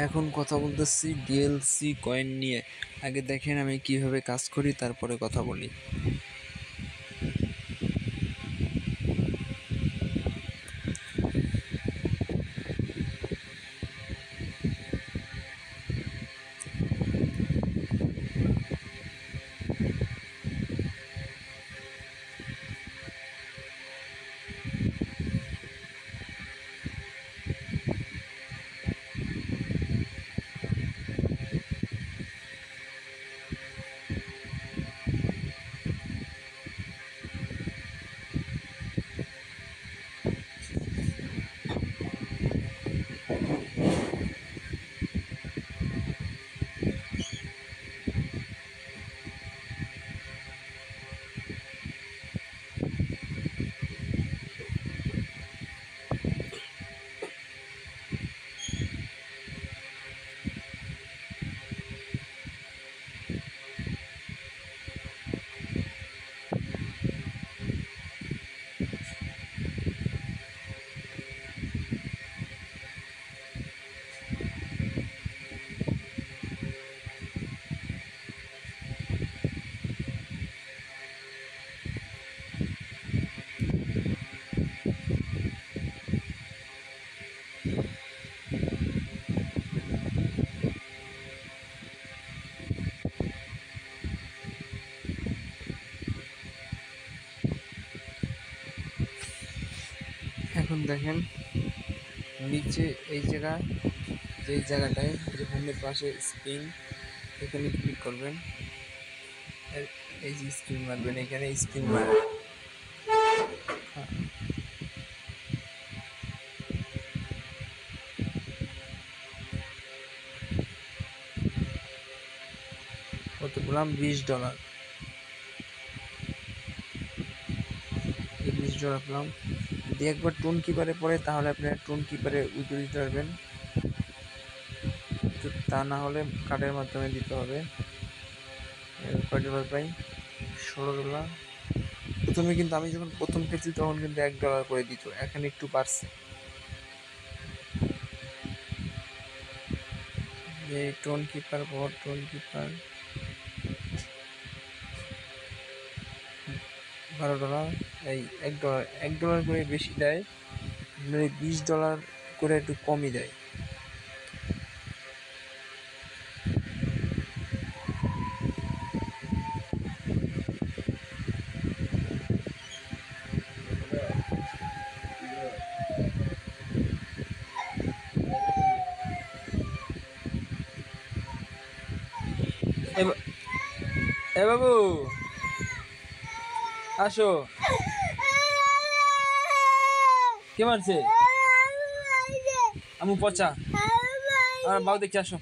এখন কথা বলতেছি ডিএলসি কয়েন নিয়ে। আগে দেখেন আমি কিভাবে কাজ করি, তারপরে কথা বলি। এখন দেখেন নিচে এই জায়গায়, যেই জায়গাটায় যে হোমের পাশে স্পিন, এখানে ক্লিক করবেন। এই যে স্পিন মারবেন, এখানে স্পিন মারবেন। কত বললাম? $20। এই $20 পেলাম। যদি একবার টোন কিপারে পড়ে তাহলে আপনারা টোন কিপারে উইথড্র দিতে পারবেন, তো তা না হলে কার্ডের মাধ্যমে দিতে হবে। কয় ডলার পাই? $16। প্রথমে কিন্তু আমি যখন প্রথম খেলছি তখন কিন্তু $1 করে দিত, এখন একটু বাড়ছে। এই টোন কিপার বট, টোন কিপার $12। এই $1 করে বেশি দেয়, এই $20 করে একটু কমই দেয়। এ বাবু আসো। কে মারছে? আমু পচা। আর বাবু দেখছি, আসো।